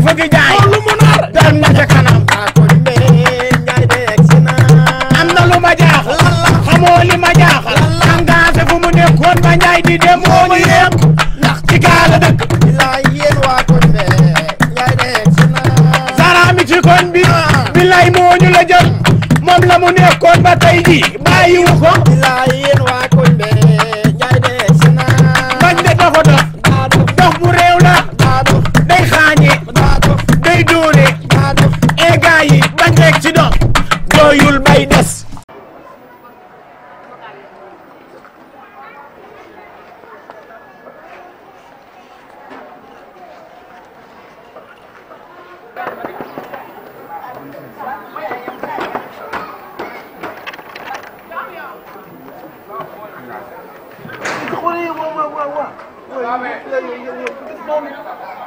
fëgg jaay lu mu nar dem na ca kanam kon be Njaay de egsi na am na lu ma jaaxal xamoo li ma jaaxal engagé fu mu nekkoon ba Njaay di dem moo ñu yem ndax ci gaala dëkk bilaay yéen waa kon be Njaay de egsi na Zara mi ci koñ bi bilaay moo ñu la jël moom la mu nekkoon ba tey ji bàyyiwu ko bilaay yéen waa kon be Njaay de egsi na bañ de dafa dox dox bu réew la day xaañe day dóore e gaa yi bañ rek ci dox doyul bay des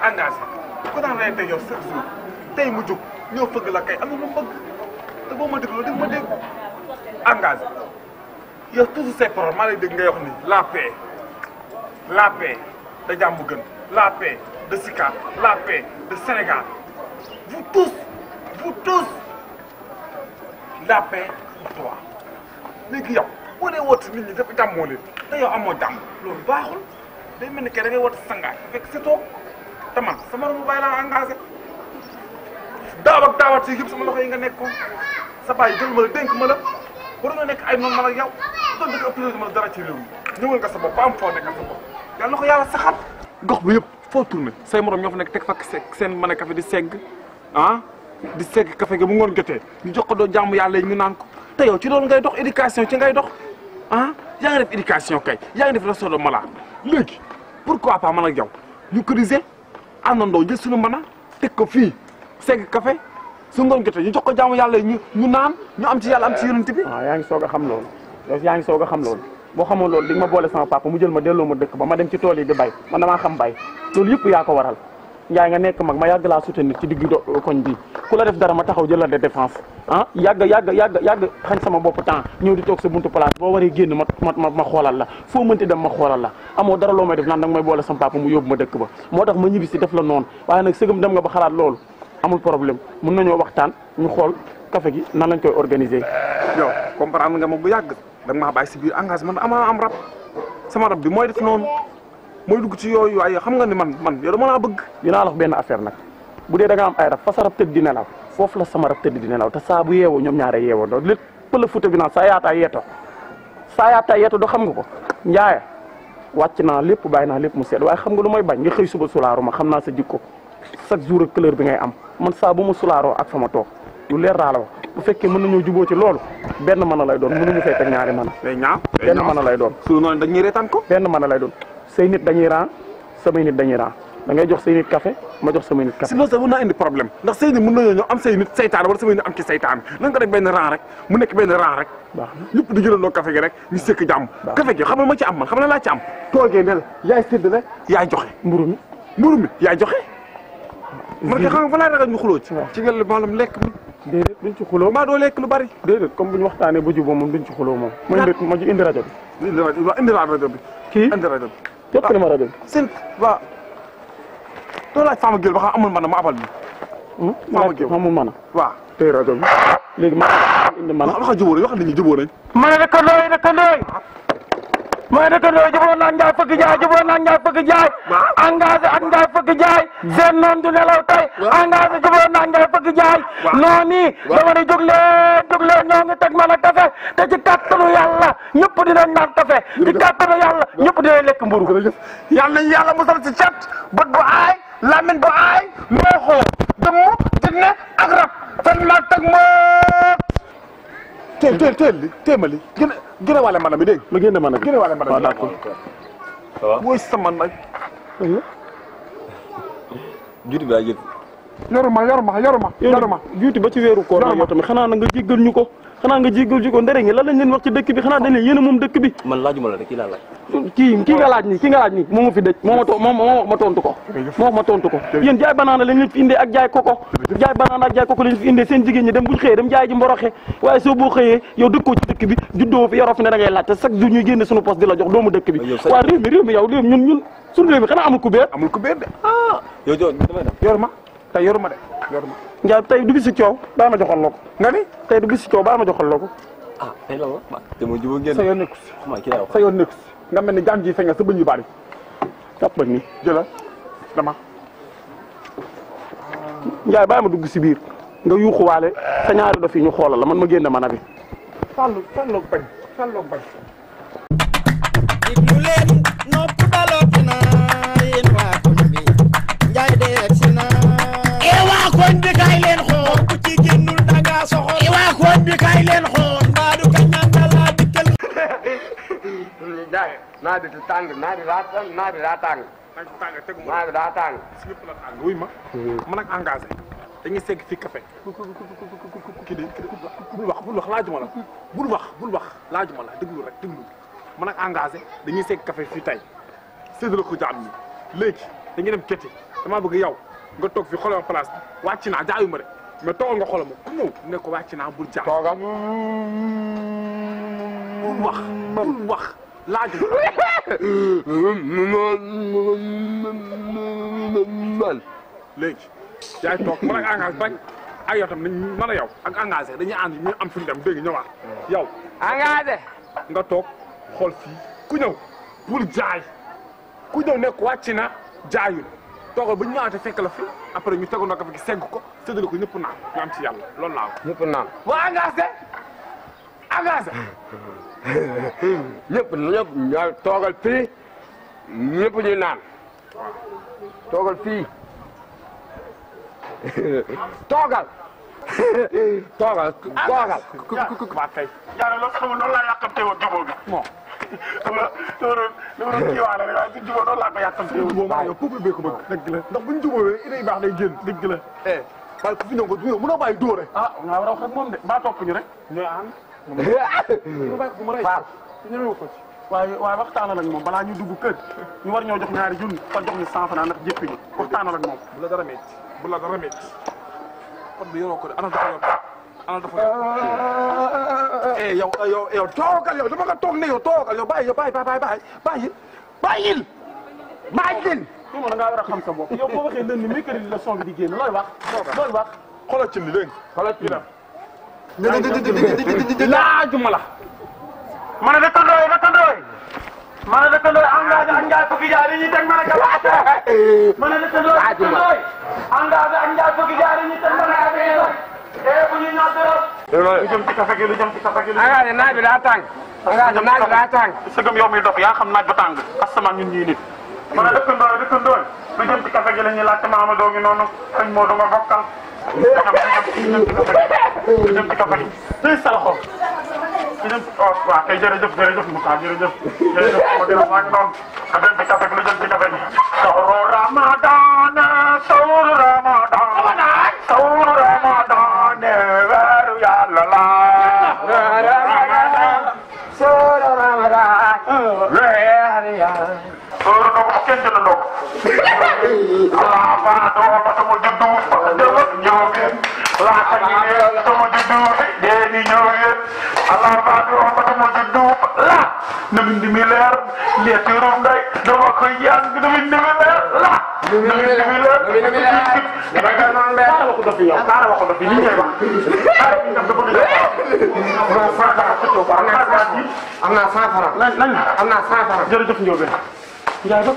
engagé ku daan reyante yow chaque jour tey mu jóg ñoo fëgg la kay am na lu mu bëgg te boo ma dégloo di ma dégg engagé yow toujours say problème maa lay dégg ngay wax ni la paix de jàmm gën la paix de Sicap la paix de Sénégal vous tous la paix pour toi léegi yow boo dee woote nit ñi dafa jàmmoo leen te yow amoo jàmm loolu baaxul day mel ni que da ngay woote sangaay fekk c'est tout te man sama romu bàyyi laa engagé daaw ak daawaat si yëpp sama loxo yi nga nekkoon sa bàyyi jël ma la dénk ma la war nga nekk ay noonu man ak yow doon dëgg ëpp ma dara ci réew mi ñëwal nga sa bopp ba am foo nekkal sa bopp yàlla na ko yàlla saxal gox bi yëpp foo tourné say morom ñoo fa nekk teg fakk seen mën a café di segg di segg café gi bu ngoon jotee ñu jox ko doo jàmm yàlla yi ñu naan ko te yow ci loolu ngay dox éducation ci ngay dox yaa ngi def éducation kay yaa ngi def restaurant de malade léegi pourquoi pas man ak yow ñu cotiser àndandoo jël suñu mën a teg ko fii segg café su ngoon jotee ñu jox ko jaamu yàlla ñu naan ñu am ci yàlla am ci yonent bi. waaw yaa ngi soog a xam loolu yow yaa ngi soog a xam loolu boo xamoon loolu di nga ma boole sama papa mu jël ma delloo ma dëkk ba ma dem ci tool yi di bay man damaa xam bay loolu yëpp yaa ko waral Njaay nga nekk mag ma yàgg laa soutenir ci digg koñ bi ku la def dara ma taxaw jël la de défense yàgg xañ sama bopp temps ñëw di toog sa buntu place boo waree génn ma xoolal la foo mënti dem ma xoolal la amoo dara loo may def naan danga may boole sama papa mu yóbbu ma dëkk ba moo tax ma ñibbi si def la noonu waaye nag sëgëm dem nga ba xalaat loolu amul problème mun nañoo waxtaan ñu xool café gi nan lañ koy organiser. yow comprendre nga ma bu yàgg da nga maa bàyyi si biir engagement ama am rab sama rab bi mooy def noonu mooy dugg ci yooyu waaye xam nga ni man yow dama laa bëgg. dinaa la wax benn affaire nag bu dee da nga am ay rab fa sa rab tëdd di nelaw foofu la sama rab tëdd di nelaw te saa bu yeewoo ñoom ñaare yeewoo doo lépp pël futa bi naan saa yaataa yeeto doo xam nga ko Njaay wàcc naa lépp bàyyi naa lépp mu seet waaye xam nga lu may bañ nga xëy suba sulaaru ma xam naa sa jikko chaque jour ak couleur bi ngay am man saa bu ma sulaaroo ak fa ma toog lu leer daa la wax bu fekkee mën nañoo juboo ci loolu benn mën a lay doon mënuñu fay teg ñaari mën a benn mën a lay doon su noonu dañuy reetaan ko benn mën a lay doon say nit dañuy ran samay nit dañuy ran da ngay jox say nit café ma jox samay nit café si loolu sax mën naa indi problème ndax say nit mën nañoo ñëw am say nit saytaan wala samay nit am ci saytaan nan ko def benn rang rek mu nekk benn rang rek ñëpp di jëlandoo café gi rek ñu sëkk jàmm café gi xam nga ma ci am man xam na laa ci am toogee ne la yaay sédd rek yaay joxe mburu mi yaay joxe man ka xam nga fa laa ragal ñu xuloo ci nga maanaam lekk mi déedéet duñ ci xuloo maa doo lekk lu bari déedéet comme bu ñu waxtaanee ba juboo moom duñ ci xuloo moom ma ji indi rajo bi indi rajo bi kii indi rajo bi jottali ma rajo bi seen waa doo laaj Fama Gueye ba xam amul mën a ma abal bi Fama Gueye amul mën a waaw tey rajo bi léegi ma indi mën a wax jubóo nañ wax nit ñi jubóo nañ ma ne dëkkandooy mooy dëkkandoo jubóo naa Njaay fëgg jaay jubóo naa Njaay fëgg jaay engagé ak Njaay fëgg jaay seen noon du nelaw tey engagé jubóo naa Njaay fëgg jaay noonu dama ne jóg leen ñoo ngi teg mën a café te ci kàttanu yàlla ñëpp dinañ naan café ci kàttanu yàlla ñëpp dinañ lekk mburu yàlla nañ yàlla musal ci cat bët bu aay lamin bu aay nooxoo dëmm jinne ak rab fen ma teg ma téemali gën a wàlle mana mi dégg ma génne mën a gën a wàlle mana mi d'accord ça va mooy sama nag juuti bi daa jël yoruma juuti ba ci weeru koor yow tamit xanaa na nga jéggal ñu ko xanaa nga jéggal ñu ko ndere ngi lan lañ leen wax ci dëkk bi xanaa dañ leen yéen a moom dëkk bi man laajuma la de kii laa laaj kii nga laaj nii moo ma fi dëj moo ma tontu ko yéen jaay banaana lañ leen fi indee ak jaay koko lañ fi indee seen jigéen ñi dem buñ xëyee dem jaay ji mboroxe waaye soo boo xëyee yow dëkkoo ci dëkk bi juddoo fi yaroo fi ne da ngay laaj te chaque jour ñuy génne suñu poste di la jox doomu dëkk bi waaye réew mi yow ñun suñu réew mi xanaa amul kubéer de yow damay dem yor ma tey yoruma de yoruma. Ndiaye tey du bisu coow baa ma joxal la ko. nga ni tey du bisu coow baa ma joxal la ko. ah tey la la te mu jubóo ngeen. sa yoon nekku si. xam nga kii laa wax. sa yoon nekku si nga mel ni jaan ji feeñal sa bëñ yu bari. jàppal ni jëlal dama. Ndiaye baa ma dugg si biir nga yuuxuwaale sa ñaari dof yi ñu xoolal la man ma génn man a bi. Fallou bañ. diglu leen nopp dalooti na yéen waa koñ bi Njaay de egsi na waa koñ bi kay leen xool ku ci génnul danga soxor waa koñ bi kay leen xool mbaadu kañ naan dala dikkal Njaay naa bi tàng naa bi daa tàng naa bi daa tàng si ñëpp la tàng wuy ma man ak engagé dañuy segg fii café kii de bul wax laajuma la bul wax laajuma la déglu rek déglu man ak engagé dañuy segg café fii tey séddale ko jaam ñi léegi dañuy dem keti damaa bëgg yow nga toog fi xoolal place bi wàcc naa jaayuma de mais toogal nga xoolal ma ku ñëw ne ko wàcc naa bul jaay toogal bul wax laajuma léegi yaay toog man ak engagé bañ ak yow tam nañ mën a yow ak engagé dañuy ànd ñu am fi ñu dem dégg ñëwaat yow engagé nga toog xool fii ku ñëw bul jaay ku ñëw nekk wàcc na jaayul toogal ba ñu ñëwaatee fekk la fi après ñu tegu na ko fi segg ko séddale ko ñëpp naan ñu am ci yàlla loolu laa wax. ñëpp naan waa engagé ñëpp ñoo toogal fii ñëpp ñuy naan toogal fii toogal waa tey Ndiaye loolu xam nga noonu laa yàkkamtee woon jubóo bi. bon xam nga dama doon kiiwaale rek waaye su jubóo noonu laa ko yàkkamtee woon. boobu yow peuple bee ko bëgg dëgg la ndax bu ñu jubóowee idée baax day génn dëgg la waaye ku fi ñëw nga mënoo bàyyi dóore ah nga war a wax ak moom de mbaa topp ñu rek. ñooy ànd ñu bàyyi ko mu rey ñëwee ko ci waaye waxtaanal ak moom balaa ñu dugg kër ñu war ñoo jox ñaari junni kon jox ñu 100 francs ndax jéppi ñu waxtaanal ak moom. bu la dara métti kon bi yoroo ko de ana dafa yow toogal yow dama nga toog ne yow toogal yow bàyyil yow da ngaa war a xam sa bopp yow boo waxee lënd mercredi la son bi di génn looy wax xoolal ci li dégg xoolal ci laajuma la ma ne dëkkandoo engagé ak Ndiaye fukki jaay dañuy teg mën a gabaate. ma ne dëkkandoo engagé ak Ndiaye fukki jaay dañuy teg mën a gabaate. bu ñuy ñor dërëm. lu jëm ci kafe gi. engagé naaj bi daa tàng engagé naaj bi daa tàng sëgëm yow mi dof yaa xam naaj ba tàng asamaan ñun ñii nit. ma ne dëkkandoo lu jëm ci kafe gi la ñuy laajte Mamadou ngi noonu sëñ Modou nga bokkal. lu jëm ci kafe gi. tey sa loxo. waaw kay jërëjëf Moussa jërëjëf ma gën a maa ngi noonu lu jëm ci kafe gi lu jëm ci kafe gi. sawru Ramadan weeru yàlla la. sawru ndogu bu kenn jënd ndogu. Allah baatoo ba sama juddu ba ñëw laata ñu ne sama juddu dee ni ñëw yéen Allah baatoo ba sama juddu la na mindi mi leer leetiru ndey dama koy yaan na mindi mi leer la na mindi mi leer waxu dafi yow kaara waxu dafi li ngay wax kaara bi nga dafa am naa 100 francs lañ am naa 100 francs jërëjëf Ndiobène Ndiaye ba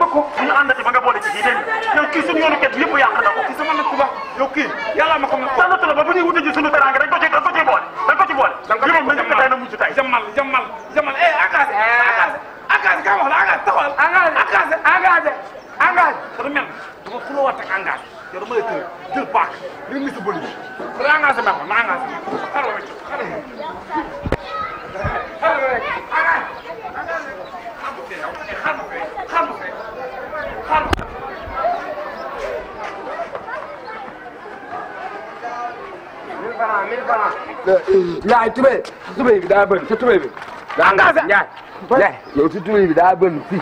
ko ñu àndati ba nga boole ci kii dégg nga yow kii suñu yoonu ket yëpp yàq na ko kii sama nit ku baax yow kii yàlla ma ko sa natt la ba bu ñuy wuti ji suñu teraanga dañ ko ci boole li moom na njëkk tey na mujj tey jamal engagé ka wax la engagé taxawal engagé dafa mel dama xuloo waat ak engagé yow dama lay tëj jël paak li nga sa bëli bi la engagé ma engagé Njaay tubéy bi daa bënn sa tubéy bi. daa engagé Njaay yow si tubéy bi daa bënn fii.